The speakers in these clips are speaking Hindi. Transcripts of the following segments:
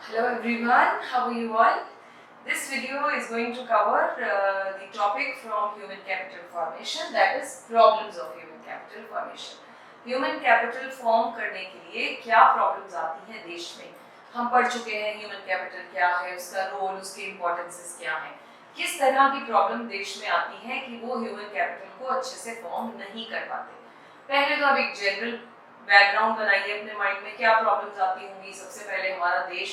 Hello everyone, how are you all? This video is going to cover the topic from human capital formation, that is problems of human capital formation. Human capital form करने के लिए क्या problems आती हैं देश में? हम पढ़ चुके हैं human capital क्या है, उसका role, उसके importances क्या हैं, किस तरह की problem देश में आती हैं कि वो human capital को अच्छे से form नहीं कर पाते. पहले तो अब एक general बैकग्राउंड बनाइए अपने माइंड में, क्या प्रॉब्लम्स आती होंगी. सबसे पहले हमारा देश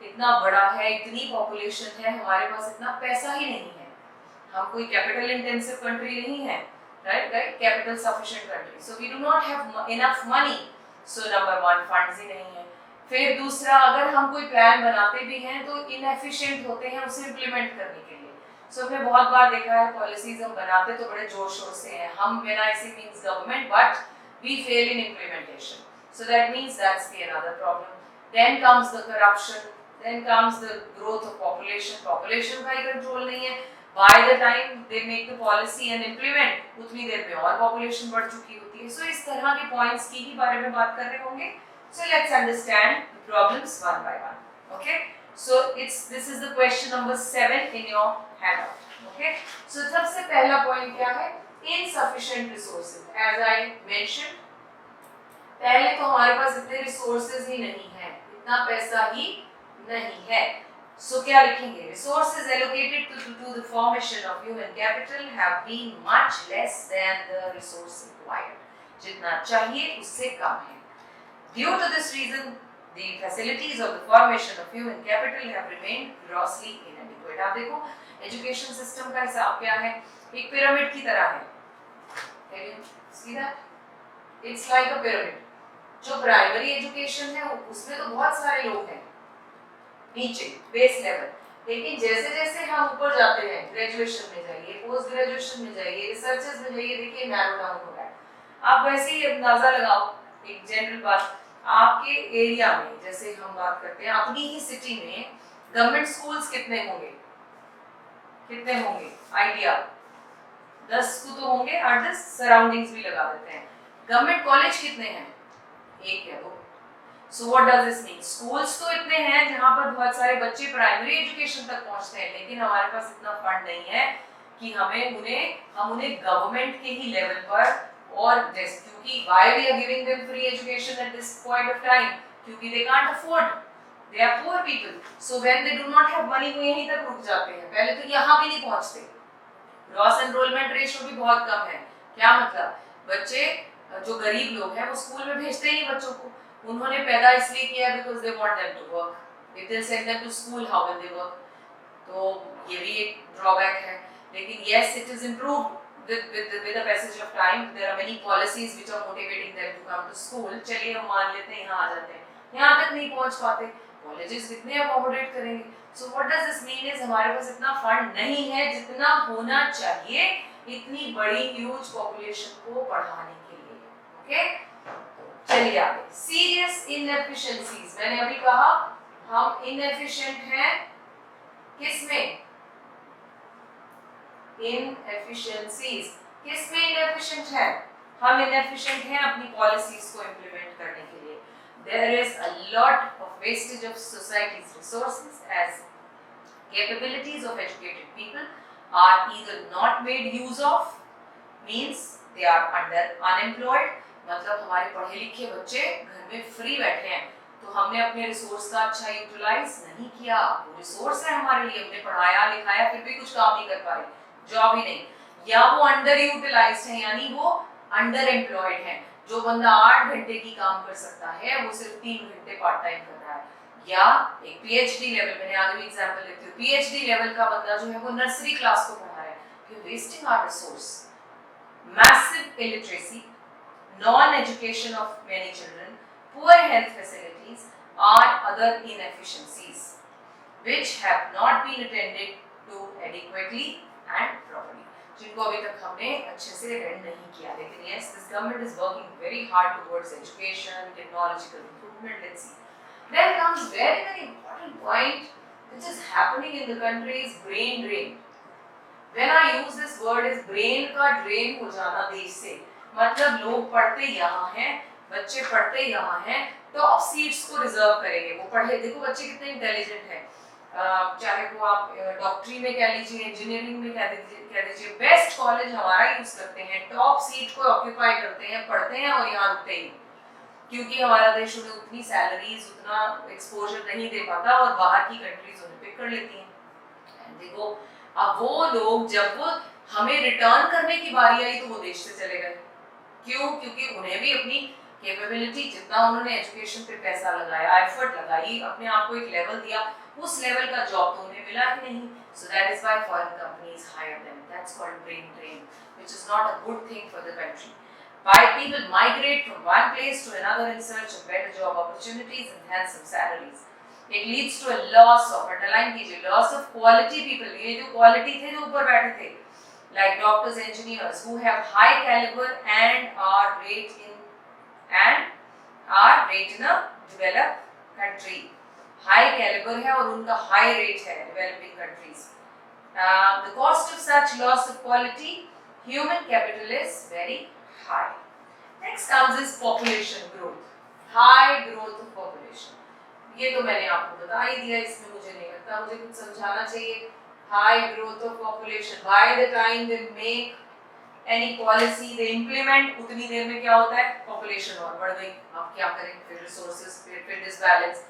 इतना बड़ा है, इतनी पॉपुलेशन है, हमारे पास इतना पैसा ही नहीं है, हम कोई कैपिटल इंटेंसिव कंट्री नहीं है, right capital sufficient country, so we do not have enough money. So number one, funds ही नहीं है. फिर दूसरा, अगर हम कोई प्लान बनाते भी हैं तो इनएफिशिएंट होते हैं उसे इम्प्लीमेंट करने के लिए. सो हमने बहुत बार देखा है पॉलिसीज हम बनाते तो बड़े जोर शोर से हैं, हम when I see means government, but we fail in implementation. So that means that's the another problem. Then comes the corruption, then comes the growth of population. Population का ही control नहीं है. By the time they make the policy and implement, उतनी देर में और population बढ़ चुकी होती है. So इस तरह के points की ही बारे में बात कर रहे होंगे. So let's understand the problems one by one. Okay? So this is the question number 7 in your handout. Okay? So सबसे पहला point क्या है? Insufficient resources. As I mentioned, पहले तो हमारे पास इतने resources ही नहीं है, इतना पैसा ही नहीं है. So क्या लिखेंगे? Resources allocated to the formation of human capital have been much less than the resource required. जितना चाहिए उससे कम है. Due to this reason, the facilities of the formation of human capital have remained grossly inadequate. आप देखो, education system का हिसाब क्या है? एक पिरामिड की तरह है. Can you see that? It's like a pyramid. जो प्राइमरी एजुकेशन है उसमें तो बहुत सारे लोग हैं नीचे बेस लेवल, लेकिन जैसे जैसे हम ऊपर जाते हैं, ग्रेजुएशन में जाइए, पोस्ट ग्रेजुएशन में जाइए, रिसर्चेस में जाइए, देखिए नैरो डाउन हो रहा है. आप वैसे ही अंदाजा लगाओ, एक जनरल बात, आपके एरिया में जैसे हम बात करते हैं, अपनी ही सिटी में गवर्नमेंट स्कूल्स कितने होंगे? आइडिया 10 को तो होंगे, 8-10 सराउंडिंग्स भी लगा देते हैं. गवर्नमेंट कॉलेज कितने हैं? 1 या 2. So what does this mean? Schools तो इतने हैं जहां पर बहुत सारे बच्चे प्राइमरी एजुकेशन तक पहुंचते हैं, लेकिन हमारे पास इतना फंड नहीं है कि हम उन्हें गवर्नमेंट के ही लेवल पर, और क्योंकि why we are giving them free education at this point of time, क्योंकि they can't afford, they are poor people. So when they do not have money वो यहीं तक रुक जाते हैं, पहले तो यहां भी नहीं पहुंचते. ग्रॉस एनरोलमेंट रेशियो भी बहुत कम है. क्या मतलब? बच्चे जो गरीब लोग हैं वो स्कूल में भेजते ही नहीं बच्चों को. उन्होंने पैदा इसलिए किया because they want them to work. If they send them to school, how will they work? तो ये भी एक ड्रॉबैक है. लेकिन yes, it is improved with the passage of time. There are many policies which are motivating them to come to school. चलिए हम मान लेते हैं यहाँ आ जाते हैं, यहाँ तक नहीं पहुँच पाते, कॉलेजेस कितने अकोमोडेट करेंगे? So what does this mean is हमारे पास इतना फंड नहीं है जितना होना चाहिए इतनी बड़ी ह्यूज पॉपुलेशन को पढ़ाने के लिए. ओके, चलिए आगे. सीरियस इनएफिशिएंसीज, मैंने अभी कहा हम इनएफिशिएंट हैं किसमें? इनएफिशिएंसीज. किसमें इनएफिशिएंट है? हम इनएफिशिएंट हैं अपनी पॉलिसीज को इंप्लीमेंट करने के लिए. There is a lot of wastage of society's resources as capabilities of educated people are either not made use of, means they are under unemployed. मतलब हमारे पढ़े लिखे बच्चे घर में फ्री बैठे हैं, तो हमने अपने रिसोर्स का अच्छा यूटिलाइज नहीं किया. वो रिसोर्स है हमारे लिए, हमने पढ़ाया लिखाया फिर भी कुछ काम नहीं कर पा रहे, जॉब ही नहीं, या वो अंडर यूटिलाइज्ड है, यानी वो अंडर एम्प्लॉयड है. जो बंदा 8 घंटे की काम कर सकता है वो सिर्फ 3 घंटे पार्ट टाइम कर रहा है. या एक पीएचडी लेवल, मैंने आगे भी एग्जांपल लेती हूँ, पीएचडी लेवल का बंदा जो है वो नर्सरी क्लास को पढ़ा रहा है. You wasting our resource. Massive illiteracy, non education of many children, poor health facilities are other inefficiencies which have not been attended to adequately and properly. जिनको अभी तक हमने अच्छे से रेंड नहीं किया. लेकिन yes, this government is working very hard towards education, technological improvement. Let's see. Then comes very important point which is happening in the country is brain drain. When I use this word is brain का drain हो जाना देश से, मतलब लोग पढ़ते यहाँ हैं, बच्चे पढ़ते यहाँ हैं, टॉप सीट्स को रिजर्व करेंगे। वो पढ़े, देखो बच्चे कितने इंटेलिजेंट हैं, चाहे वो आप डॉक्टरी में कह लीजिए, इंजीनियरिंग में कह दीजिए, बेस्ट कॉलेज हमारा यूज करते हैं, टॉप सीट को ऑक्यूपाई करते हैं, पढ़ते हैं और यहाँ रुकते ही, क्योंकि हमारा देश उन्हें उतनी सैलरीज, उतना एक्सपोजर नहीं दे पाता और बाहर की कंट्रीज उन्हें पिक कर लेती हैं। देखो अब वो लोग जब वो हमें रिटर्न करने की बारी आई तो वो देश से चले गए। क्यों? क्योंकि उन्हें भी अपनी कैपेबिलिटी, जितना उन्होंने एजुकेशन पे पैसा लगाया, एफर्ट लगाई, अपने आप को एक लेवल दिया, उस लेवल का जॉब तो उन्हें मिला ही नहीं। So that is why foreign companies hire them. That's called brain drain, which is not a good thing for the country. Why people migrate from one place to another in search of better job opportunities and handsome salaries. It leads to a loss of, underline कीजिए, loss of quality people. ये जो quality थे जो ऊपर बैठे थे, like doctors, engineers who have high caliber and are rate in a developed country. High caliber है और उनका high rate है developing countries. The cost of such loss of quality human capital is very high. Next comes is population growth. High growth of population. ये तो मैंने आपको बता ही दिया, इसमें मुझे नहीं लगता मुझे कुछ समझाना चाहिए। High growth of population. By the time they make any policy, they implement, उतनी देर में क्या होता है, population और बढ़ गई। अब क्या करें, फिर resources, फिर disbalance.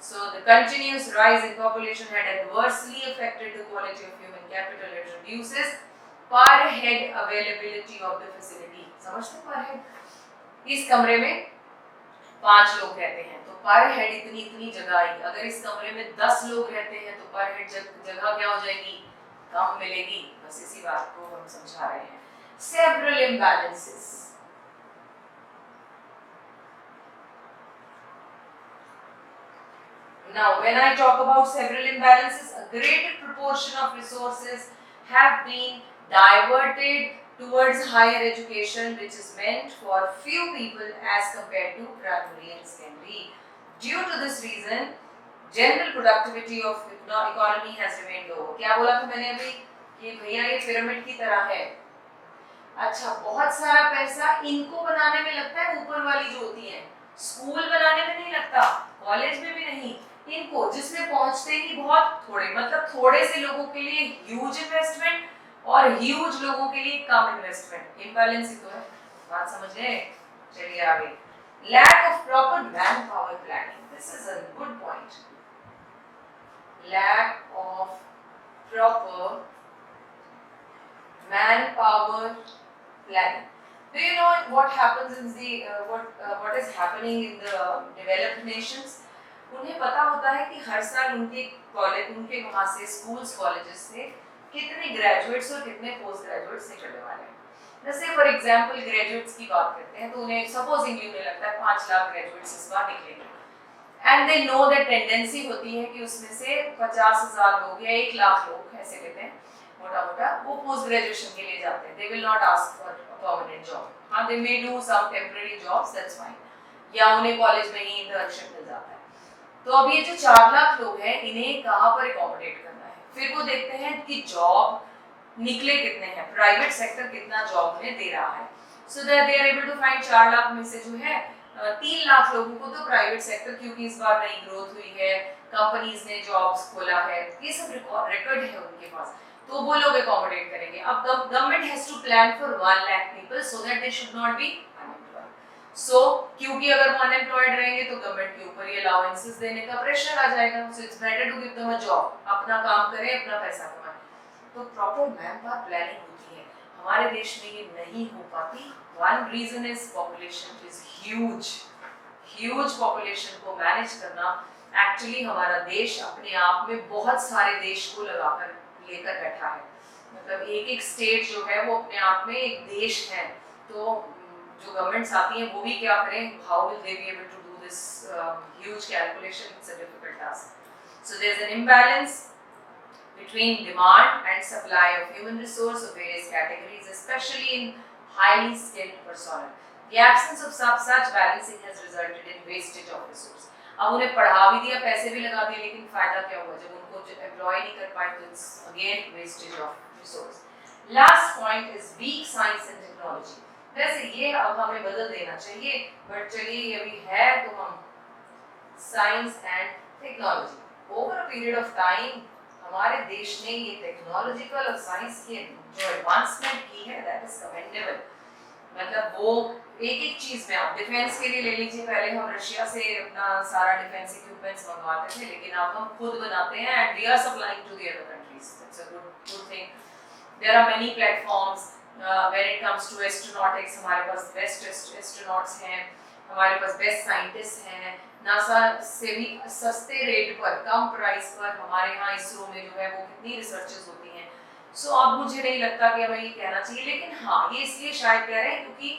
So the continuous rise in population had adversely affected the quality of human capital. It reduces per head availability of the facility. समझते per head? इस कमरे में 5 लोग रहते हैं तो पर हेड इतनी जगह आई। अगर इस कमरे में 10 लोग रहते हैं तो पर हेड जगह क्या हो जाएगी, कम मिलेगी। बस इसी बात को हम समझा रहे हैं। Several imbalances. Now, when I talk about several imbalances, a greater proportion of resources have been diverted towards higher education, which is meant for few people as compared to primary and secondary. Due to this reason, general productivity of economy has remained low. क्या बोला था मैंने अभी, ये भैया ये पिरामिड की तरह है। अच्छा, बहुत सारा पैसा इनको बनाने में लगता है, ऊपर वाली जो होती है, स्कूल बनाने में नहीं लगता, कॉलेज में भी नहीं, इनको जिसमें पहुंचते ही बहुत थोड़े, मतलब थोड़े से लोगों के लिए ह्यूज इन्वेस्टमेंट और ह्यूज लोगों के लिए कम इन्वेस्टमेंट। इम्बैलेंस ही तो है, बात समझ गए? चलिए आगे। Lack of proper manpower planning, this is a good point. Lack of proper manpower planning. Do you know what happens in the what is happening in the developed nations? उन्हें पता होता है कि हर साल उनके कॉलेज, उनके वहाँ से स्कूल्स, कॉलेजेस से कितने ग्रेजुएट्स और कितने पोस्ट ग्रेजुएट्स निकलने वाले हैं। जैसे फॉर एग्जांपल ग्रेजुएट्स की बात करते हैं तो उन्हें सपोजिंगली उन्हें लगता है 5 लाख ग्रेजुएट्स इस बार निकलेंगे, and they know that tendency होती है कि उसमें से 50,000 लोग या 1 लाख लोग ऐसे लेते हैं मोटा मोटा, वो पोस्ट ग्रेजुएशन के लिए जाते हैं। They will not ask for a permanent job. हाँ, they may do some temporary jobs, that's fine, या उन्हें कॉलेज में ही इंटर्नशिप मिल जाता है। तो अब ये जो 4 लाख लोग हैं, इन्हें कहाँ पर अकोमोडेट करना है? फिर वो देखते हैं कि जॉब निकले कितने हैं, प्राइवेट सेक्टर कितना जॉब उन्हें दे रहा है। So that they are able to find 4 lakh में से जो है 3 लाख लोगों को तो प्राइवेट सेक्टर, क्योंकि इस बार नई ग्रोथ हुई है, कंपनीज ने जॉब्स खोला है, ये सब रिकॉर्ड है उनके पास, तो वो लोग अकोमोडेट करेंगे। अब government has to plan for 1 lakh people so that they should not be unemployed. So क्योंकि अगर वो अनएम्प्लॉयड रहेंगे तो गवर्नमेंट के ऊपर ये अलाउंसेस देने का प्रेशर आ जाएगा। So it's better to give them a job, अपना काम करें, अपना पैसा कमाएं। तो प्रॉपर मैन पावर प्लानिंग होती है, हमारे देश में ये नहीं हो पाती। One reason is population is huge population को मैनेज करना। एक्चुअली हमारा देश अपने आप में बहुत सारे देश को लगाकर लेकर बैठा है, मतलब एक स्टेट जो है वो अपने आप में एक देश है। तो जो गवर्नमेंट्स आती हैं वो भी क्या करें, how will they be able to do this huge calculation? It's a difficult task. So there is an imbalance between demand and supply of human resource of various categories, especially in highly skilled personnel. The absence of such balancing has resulted in wastage of resource. अब उन्हें पढ़ा भी दिया, पैसे भी लगा दिए, लेकिन फायदा क्या हुआ? जब उनको एम्प्लॉय नहीं कर पाए तो it's again wastage of resource. Last point is weak science and technology. वैसे ये अब हमें बदल देना चाहिए, बट चलिए अभी है तो हम science and technology. Over a period of time हमारे देश ने ये टेक्नोलॉजिकल और साइंस की जो एडवांसमेंट की है दैट इज कमेंडेबल। मतलब वो एक एक चीज में, आप डिफेंस के लिए ले लीजिए, पहले हम रशिया से अपना सारा डिफेंस इक्विपमेंट्स मंगवाते थे, लेकिन अब हम खुद बनाते हैं and we are supplying to the other countries. That's a good thing. There are many platforms when it comes to astronautics. हमारे पास बेस्ट एस्ट्रोनॉट्स हैं, हमारे पास बेस्ट साइंटिस्ट हैं। नासा से भी सस्ते रेट पर, कम प्राइस पर हमारे यहाँ इसरो में जो है वो कितनी रिसर्चेस होती हैं। सो अब मुझे नहीं लगता कि हमें ये कहना चाहिए, लेकिन हाँ ये इसलिए शायद कह रहे हैं क्योंकि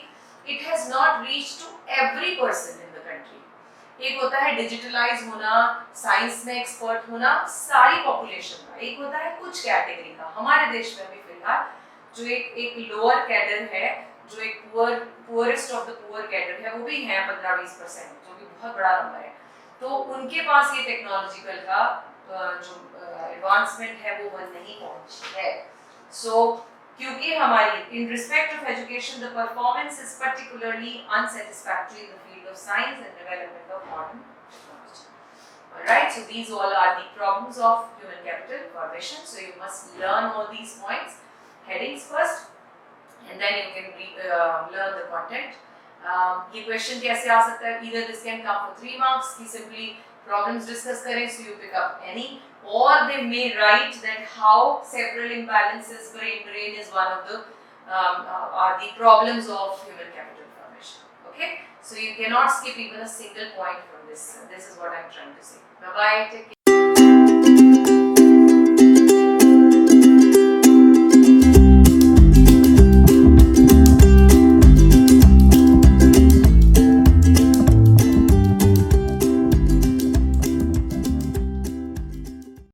it has not reach to every person in the country. एक होता है डिजिटलाइज होना, साइंस में एक्सपर्ट होना सारी पॉपुलेशन का, एक होता है कुछ कैटेगरी का। हमारे देश में भी फिलहाल जो एक लोअर कैडर है, जो एक poorest of the poor cadre है, वो भी है 15-20%, जो कि बहुत बड़ा नंबर है। तो उनके पास ये टेक्नोलॉजिकल का जो एडवांसमेंट है वो नहीं पहुंची है। सो क्योंकि हमारी in respect of education the performance is particularly unsatisfactory in the field of science and development of modern technology. Alright, so these all are the problems of human capital formation. So you must learn all these points, headings first, and then you can learn the content. ये क्वेश्चन कैसे आ सकता है? Either this can come for 3 marks, कि simply problems discuss करें, so you pick up any, or they may write that how several imbalances, brain drain is one of the are the problems of human capital formation. Okay, so you cannot skip even a single point from this. This is what I'm trying to say. Bye bye. Take care.